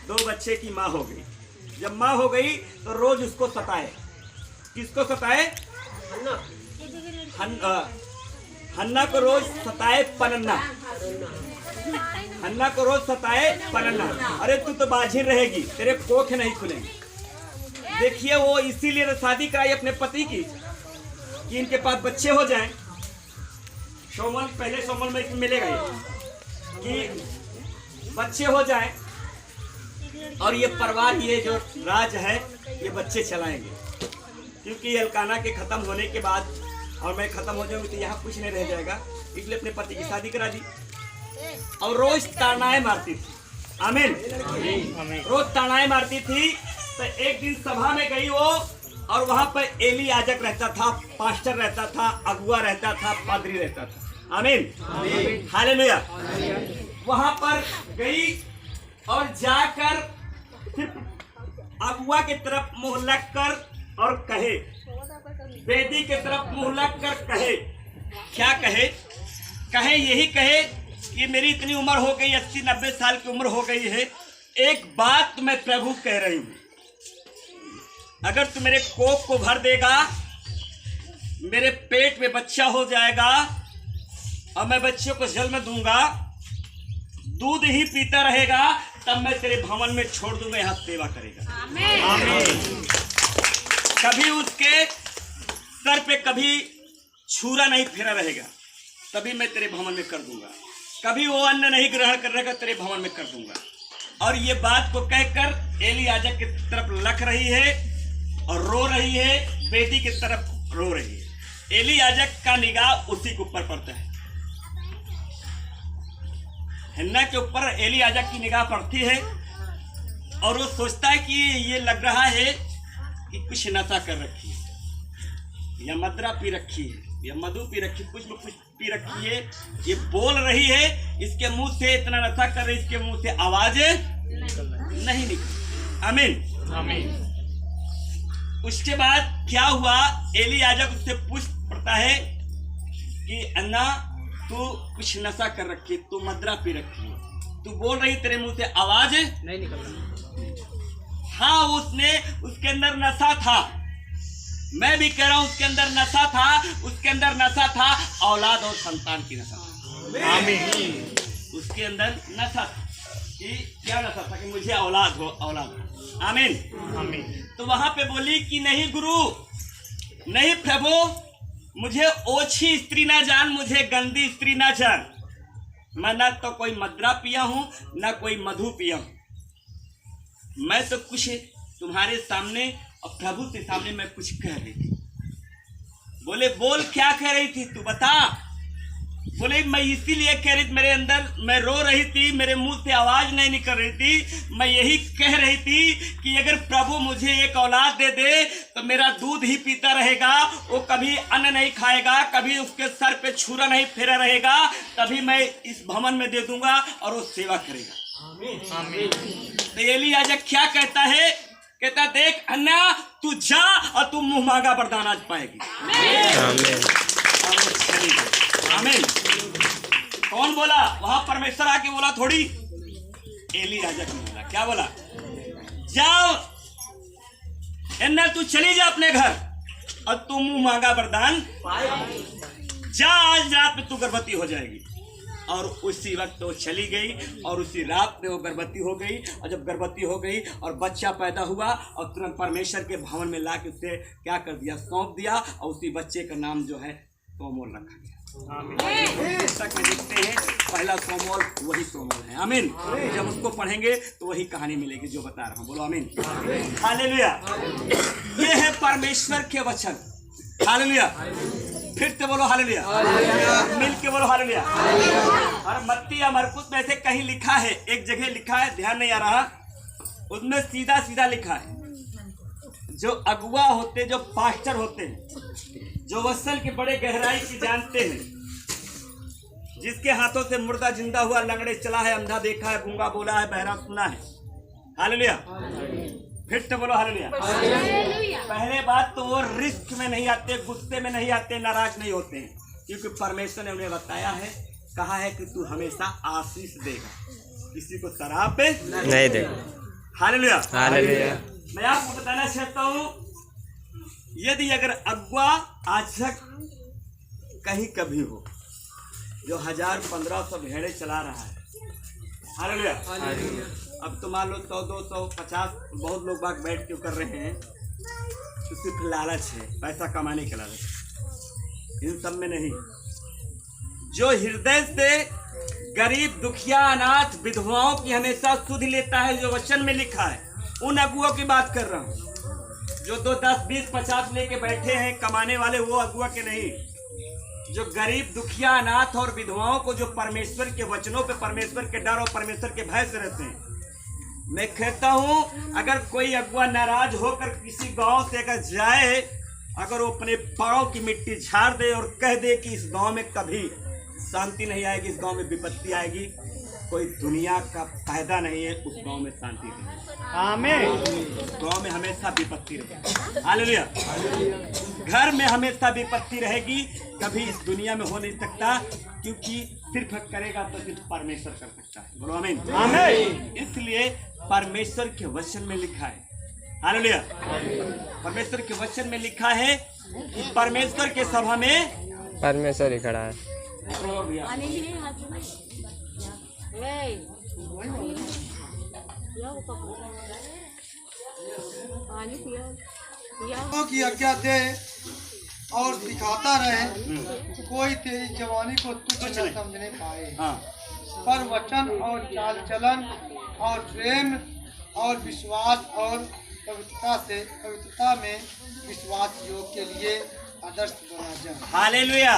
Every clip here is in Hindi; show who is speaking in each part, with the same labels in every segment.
Speaker 1: 2 बच्चे की माँ हो गई। जब माँ हो गई तो रोज उसको सताए। किसको सताए? हन्ना को रोज सताए पन्ना। हन्ना को रोज सताए पन्ना। अरे तू तो बाझिर रहेगी, तेरे कोख नहीं खुलेंगे। देखिए वो इसीलिए तो शादी कराई अपने पति की कि इनके पास बच्चे हो जाएं। पहले सोमल में मिलेगा ये कि बच्चे हो जाएं और ये परिवार, ये जो राज है, ये बच्चे चलाएंगे। क्योंकि एलकाना के खत्म होने के बाद और मैं खत्म हो जाऊंगी तो यहाँ कुछ नहीं रह जाएगा, इसलिए अपने पति की शादी करा दी। और रोज तानाएं मारती थी। आमीन। रोज तानाएं मारती थी। तो एक दिन सभा में गई वो, और वहां पर एली याजक रहता था, पास्टर रहता था, अगुआ रहता था, पादरी रहता था। आमीन। हालेलुया। वहां पर गई और जाकर सिर्फ अगुआ की तरफ मुंह लग कर और कहे, वेदी की तरफ मुंह लग कर कहे, क्या कहे? कहे यही कहे कि मेरी इतनी उम्र हो गई, 80-90 साल की उम्र हो गई है, एक बात मैं प्रभु कह रही हूं, अगर तू मेरे कोख को भर देगा, मेरे पेट में बच्चा हो जाएगा और मैं बच्चे को जल में दूंगा, दूध ही पीता रहेगा, तब मैं तेरे भवन में छोड़ दूंगा, यहाँ सेवा करेगा। आमीन। आमीन। कभी उसके सर पे कभी छुरा नहीं फेरा रहेगा, तभी मैं तेरे भवन में कर दूंगा। कभी वो अन्न नहीं ग्रहण कर रहेगा, तेरे भवन में कर दूंगा। और ये बात को कहकर एली याजक की तरफ लख रही है और रो रही है, बेटी की तरफ रो रही है। एली याजक का निगाह उसी के ऊपर पड़ता है। हन्ना के ऊपर एली याजक की निगाह पड़ती है और वो सोचता है कि ये लग रहा है कि कुछ नशा कर रखी है, या मदरा पी रखी है, या मधु पी रखी, कुछ न कुछ पी रखी है। ये बोल रही है, इसके मुंह से इतना नशा कर रही, इसके मुंह से आवाज नहीं निकली। आमीन। आमीन। उसके बाद क्या हुआ? एली याजक उससे पूछ पड़ता है कि अन्ना तू कुछ नशा कर रखी, तू मदरा पी रखी है, तू बोल रही, तेरे मुंह से आवाज नहीं निकल रही। हाँ, उसने, उसके अंदर नशा था। मैं भी कह रहा हूं उसके अंदर नशा था। उसके अंदर नशा था औलाद और संतान की नशा। आमीन। उसके अंदर नशा था कि क्या नशा था? कि मुझे औलाद हो, औलाद हो। आमीन। आमीन। तो वहां पे बोली कि नहीं गुरु, नहीं प्रभु, मुझे ओछी स्त्री ना जान, मुझे गंदी स्त्री ना जान। मैं ना तो कोई मदरा पिया हूं, ना कोई मधु पिया हूं। मैं तो कुछ तुम्हारे सामने और प्रभु के सामने मैं कुछ कह रही थी। बोले बोल, क्या कह रही थी तू बता। बोले मैं इसीलिए कह रही थी, मेरे अंदर मैं रो रही थी, मेरे मुंह से आवाज नहीं निकल रही थी। मैं यही कह रही थी कि अगर प्रभु मुझे एक औलाद दे दे तो मेरा दूध ही पीता रहेगा, वो कभी अन्न नहीं खाएगा, कभी उसके सर पे छुरा नहीं फेरा रहेगा, तभी मैं इस भवन में दे दूंगा और वो सेवा करेगा। आमीन। आमीन। तो एली याजक क्या कहता है? कहता देख अन्ना, तू जा और तू मुंह मांगा वरदान आज पाएगी। आमीन। कौन बोला? वहां परमेश्वर आके बोला थोड़ी, एली याजक ने बोला। क्या बोला? जाओ अन्ना, तू चली जा अपने घर और तू मुंह मांगा वरदान पाएगी। जा, आज रात में तू गर्भवती हो जाएगी। और उसी वक्त वो चली गई और उसी रात में वो गर्भवती हो गई। और जब गर्भवती हो गई और बच्चा पैदा हुआ और तुरंत परमेश्वर के भवन में ला के उसे क्या कर दिया? सौंप दिया। और उसी बच्चे का नाम जो है सोमोल रखा गया। तक में देखते हैं पहला सोमोल वही सोमोल है। आमीन। जब उसको पढ़ेंगे तो वही कहानी मिलेगी जो बता रहा हूँ। बोलो आमीन। हालेलुया। ये है परमेश्वर के वचन। हालेलुया। फिर से बोलो हालेलुया। मिल के बोलो हालेलुया। और मत्ती या मरकुस में से कहीं लिखा है, एक जगह लिखा है, ध्यान नहीं आ रहा, उसमें सीधा सीधा लिखा है, जो अगुआ होते, जो पास्टर होते हैं, जो वसल के बड़े गहराई की जानते हैं, जिसके हाथों से मुर्दा जिंदा हुआ, लंगड़े चला है, अंधा देखा है, गूंगा बोला है, बहरा सुना है। हालेलुया। फिर से बोलो हालेलुया। पहले बात तो वो रिस्क में नहीं आते, गुस्से में नहीं आते, नाराज नहीं होते हैं, क्योंकि परमेश्वर ने उन्हें बताया है, कहा है कि तू हमेशा आशीष देगा, किसी को शराब नहीं देगा। हालेलुया।
Speaker 2: हालेलुया।
Speaker 1: मैं आपको बताना चाहता हूँ, यदि अगर अगुआ आज तक कहीं कभी हो जो 1000-1500 भेड़े चला रहा है, हालेलुया, अब तो मान लो 100-200-50 बहुत लोग बाग बैठ के कर रहे हैं, तो सिर्फ लालच है, पैसा कमाने के लालच। इन सब में नहीं, जो हृदय से गरीब, दुखिया, अनाथ, विधवाओं की हमेशा सुध लेता है, जो वचन में लिखा है, उन अगुओं की बात कर रहा हूँ। जो 2, 10, 20, 50 लेके बैठे हैं कमाने वाले, वो अगुआ के नहीं। जो गरीब, दुखिया, अनाथ और विधवाओं को जो परमेश्वर के वचनों पे, परमेश्वर के डर और परमेश्वर के भय से रहते हैं। मैं कहता हूँ, अगर कोई अगुआ नाराज होकर किसी गांव से अगर जाए, अगर वो अपने पांव की मिट्टी झाड़ दे और कह दे कि इस गांव में कभी शांति नहीं आएगी, इस गांव में विपत्ति आएगी, कोई दुनिया का फायदा नहीं है, उस गांव में शांति नहीं। आमीन। उस गांव में हमेशा विपत्ति रहेगी। हालेलुया। घर में हमेशा विपत्ति रहेगी, कभी इस दुनिया में हो नहीं सकता, क्योंकि सिर्फ करेगा तो सिर्फ परमेश्वर कर सकता है। बोलो आमीन। आमीन। इसलिए परमेश्वर के वचन में लिखा है, हालेलुया, परमेश्वर के वचन में लिखा है कि परमेश्वर के सभा में
Speaker 2: परमेश्वर ही खड़ा है।
Speaker 3: की आज्ञा दे और सिखाता रहे, कोई तेरी जवानी को तुच्छ न समझने पाए। पर वचन और चाल चलन और प्रेम और विश्वास और पवित्रता में विश्वास योग के लिए आदर्श बना जाए।
Speaker 1: हालेलुया।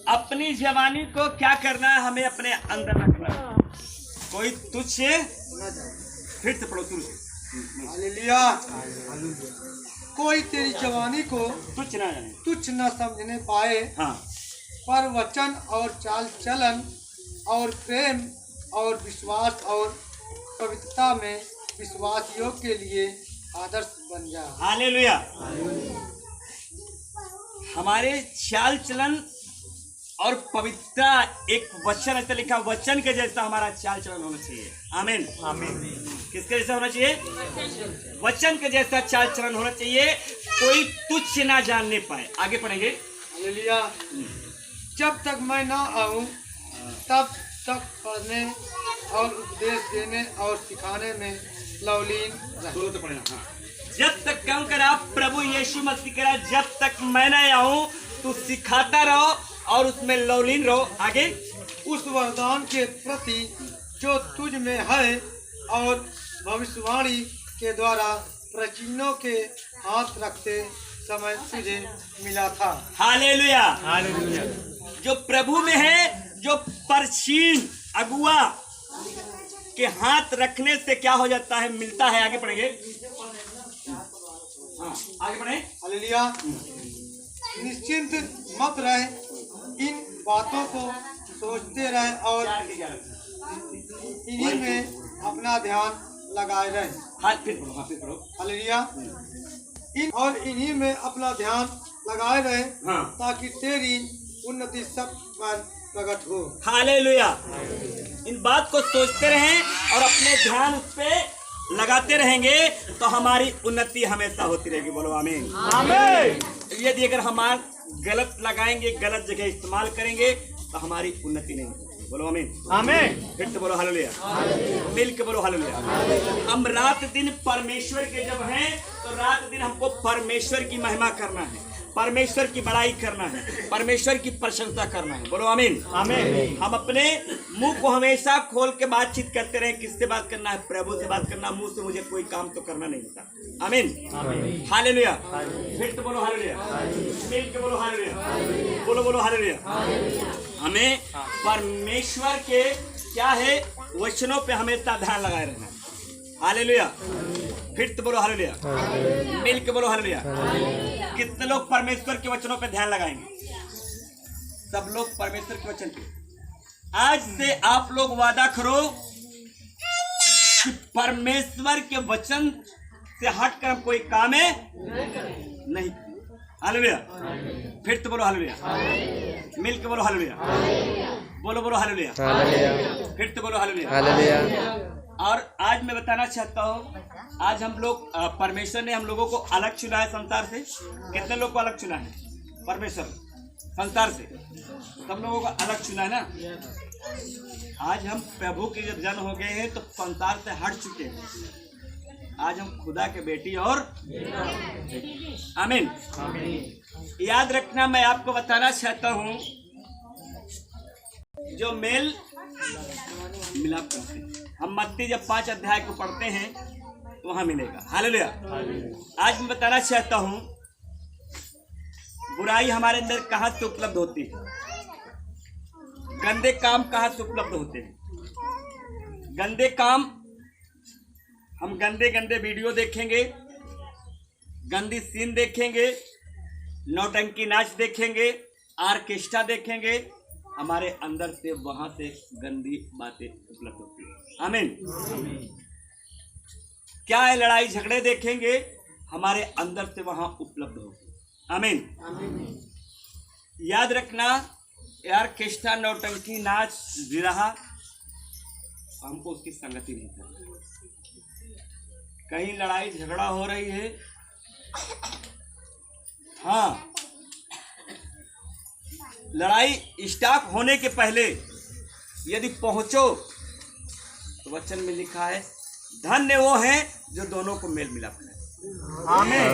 Speaker 1: अपनी जवानी को क्या करना है, हमें अपने अंदर रखना है, कोई तुच्छ फिर से पढ़ो शुरू से।
Speaker 3: हालेलुया। कोई तेरी जवानी को तुच्छ न समझने पाए। पर वचन और चाल चलन और प्रेम और विश्वास और पवित्रता में विश्वास योग के लिए आदर्श बन जा।
Speaker 1: हालेलुया। हमारे चाल चलन और पवित्रता, एक वचन ऐसा लिखा, वचन के जैसा हमारा चाल चलन होना चाहिए। आमीन। आमीन। किसके जैसा होना चाहिए? वचन के जैसा चाल चलन होना चाहिए, कोई तुच्छ ना जानने पाए। आगे पढ़ेंगे।
Speaker 3: हालेलुया। जब तक मैं ना आऊं तब तक पढ़ने और उपदेश देने और सिखाने में लवलीन
Speaker 1: रहे। जब तक क्यों करा प्रभु यीशु मसीह करा, जब तक मैं न आऊं तो सिखाता रहो और उसमें लवलीन रहो। आगे।
Speaker 3: उस वरदान के प्रति जो तुझ में है और भविष्यवाणी के द्वारा प्राचीनों के हाथ रखते समय तुझे मिला था।
Speaker 1: हालेलुया। हालेलुया। जो प्रभु में है, जो प्राचीन अगुआ के हाथ रखने से क्या हो जाता है, मिलता है। आगे पढ़ेंगे। आगे पढ़े।
Speaker 3: हालेलुया। निश्चिंत मत रहे, इन बातों को सोचते रहे और इन्हीं में अपना ध्यान लगाए रहे। हालेलुया। इन्हीं में अपना ध्यान लगाए रहे, ताकि तेरी उन्नति सब पर प्रकट हो। हालेलुया।
Speaker 1: इन बात को सोचते रहें और अपने ध्यान उस पे लगाते रहेंगे तो हमारी उन्नति हमेशा होती रहेगी। बोलो आमीन। आमीन। यदि अगर हम गलत लगाएंगे, गलत जगह इस्तेमाल करेंगे तो हमारी उन्नति नहीं होती। बोलो आमीन। आमीन। फिर तो बोलो हालेलुया। मिल के बोलो हालेलुया। हम रात दिन परमेश्वर के जब हैं तो रात दिन हमको परमेश्वर की महिमा करना है, परमेश्वर की बड़ाई करना है, परमेश्वर की प्रशंसा करना है। बोलो आमीन। आमीन। हम अपने मुंह को हमेशा खोल के बातचीत करते रहे। किससे बात करना है? प्रभु से बात करना। मुंह से मुझे कोई काम तो करना नहीं होता। आमीन। हालेलुया। फिर तो बोलो हालेलुया। मिल के बोलो हालेलुया। बोलो बोलो हालेलुया। हमें परमेश्वर के क्या है, वचनों पे हमेशा ध्यान लगाए रहना है। हालेलुया। फिर तो बोलो हालेलुया। मिल के बोलो हालेलुया। कितने लोग परमेश्वर के वचनों पे ध्यान लगाएंगे? सब लोग परमेश्वर के वचन पे। आज से आप लोग वादा करो कि परमेश्वर के वचन से हटकर हम कोई काम है नहीं। हालेलुया। फिर तो बोलो हालेलुया। मिल के बोलो हालेलुया। बोलो बोलो हालेलुया। फिर तो बोलो हालेलुया। और आज मैं बताना चाहता हूँ, आज हम लोग परमेश्वर ने हम लोगों को अलग चुना है संसार से। कितने लोग को अलग चुना है परमेश्वर संसार से? सब लोगों को अलग चुना है ना। आज हम प्रभु के जब जन्म हो गए हैं तो संसार से हट चुके हैं। आज हम खुदा के बेटी और आमीन। याद रखना, मैं आपको बताना चाहता हूँ, जो मेल मिलाप करते हैं हम मत्ती जब 5 अध्याय को पढ़ते हैं तो वहां मिलेगा। हालेलुया। आज मैं बताना चाहता हूं, बुराई हमारे अंदर कहां से उपलब्ध होती है, गंदे काम कहां से उपलब्ध होते हैं। गंदे काम, हम गंदे गंदे वीडियो देखेंगे, गंदी सीन देखेंगे, नौटंकी नाच देखेंगे, ऑर्केस्ट्रा देखेंगे, हमारे अंदर से वहां से गंदी बातें उपलब्ध होती है। आमीन। क्या है, लड़ाई झगड़े देखेंगे, हमारे अंदर से वहां उपलब्ध होगी। आमीन। याद रखना, ऑर्केस्ट्रा, नौटंकी नाच, विरहा, हमको उसकी संगति नहीं करनी। कहीं लड़ाई झगड़ा हो रही है, हाँ, लड़ाई स्टार्ट होने के पहले यदि पहुंचो तो वचन में लिखा है, धन्य वो हैं जो दोनों को मेल मिलाप करें। आमीन।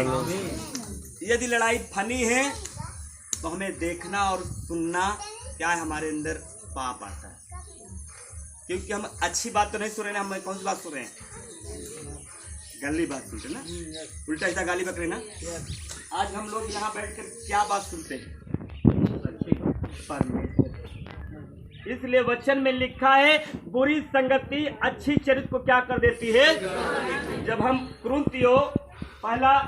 Speaker 1: यदि लड़ाई फनी है तो हमें देखना और सुनना क्या है, हमारे अंदर पाप आता है, क्योंकि हम अच्छी बात तो नहीं सुन रहे हैं। हम कौन सी बात सुन रहे हैं? गली बात सुनते ना, उल्टा सीधा गाली बक रहे ना। आज हम लोग यहाँ बैठकर क्या बात सुनते हैं? परमेश्वर। इसलिए वचन में लिखा है, बुरी संगति अच्छी चरित्र को क्या कर देती है। जब हम कुरिन्थियों 15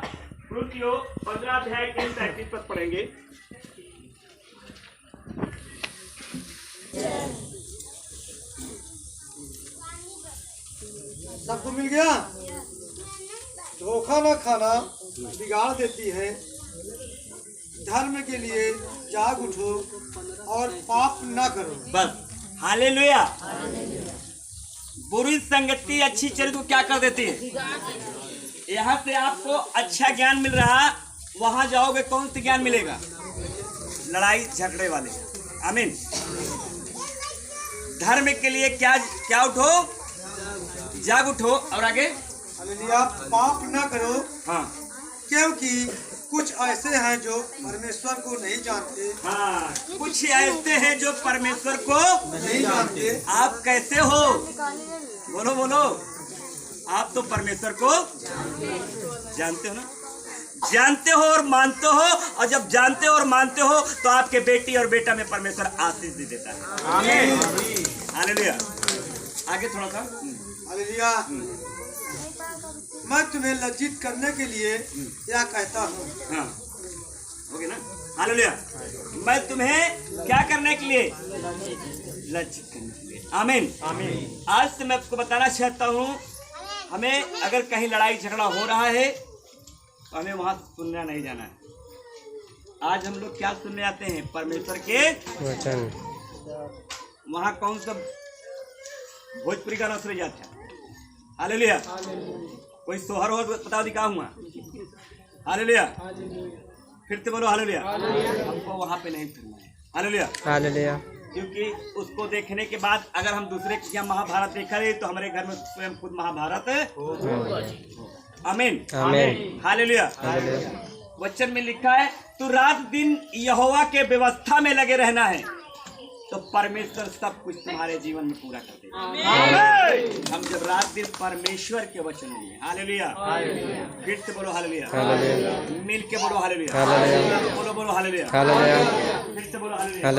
Speaker 1: अध्याय के 33 पद पढ़ेंगे,
Speaker 3: सबको मिल गया। धोखा न खाना बिगाड़ देती है, धर्म के लिए जाग उठो और पाप न करो।
Speaker 1: बस। हालेलुया। बुरी संगति अच्छी चरित्र को क्या कर देती है। यहाँ से आपको अच्छा ज्ञान मिल रहा, वहां जाओगे कौन सा ज्ञान मिलेगा? लड़ाई झगड़े वाले। आमीन। धर्म के लिए क्या उठो, जाग उठो, और आगे
Speaker 3: हालेलुया, पाप न करो।
Speaker 1: हाँ,
Speaker 3: क्योंकि कुछ ऐसे हैं जो परमेश्वर को नहीं जानते।
Speaker 1: हाँ, कुछ ऐसे हैं जो परमेश्वर को
Speaker 3: नहीं जानते।
Speaker 1: आप कैसे हो? बोलो बोलो। आप तो परमेश्वर को जानते हो ना, जानते हो और मानते हो। और जब जानते हो और मानते हो तो आपके बेटी और बेटा में परमेश्वर आशीष दे देता है। आमीन। हालेलुया। आगे थोड़ा सा।
Speaker 3: हालेलुया। मैं तुम्हें लज्जित करने के लिए क्या कहता हूँ।
Speaker 1: हाँ, हो गया ना। हालेलुया। मैं तुम्हें क्या करने के लिए? लज्जित करने के लिए। आमीन। आमीन। आज से मैं आपको बताना चाहता हूँ, हमें अगर कहीं लड़ाई झगड़ा हो रहा है तो हमें वहां सुनना नहीं जाना है। आज हम लोग क्या सुनने आते हैं? परमेश्वर के वचन। वहां कौन सा भोजपुरी गाना सुने जाता है? हालेलुया। कोई सोहर हो बताओ, दिखा हुआ। हालेलुया। फिर से बोलो हालेलुया। हमको वहां पे नहीं फिरना है। हालेलुया। हालेलुया। क्योंकि उसको देखने के बाद अगर हम दूसरे की महाभारत देखा रहे तो हमारे घर में स्वयं खुद महाभारत। आमीन। आमीन। हालेलुया। वचन में लिखा है, तू रात दिन यहोवा के व्यवस्था में लगे रहना है तो परमेश्वर सब कुछ तुम्हारे जीवन में पूरा कर देगा। हम जब रात दिन परमेश्वर के वचन में, हालेलुया, फिर से बोलो हालेलुया, मिल के बोलो हालेलुया, बोलो बोलो हालेलुया, फिर से बोलो हालेलुया।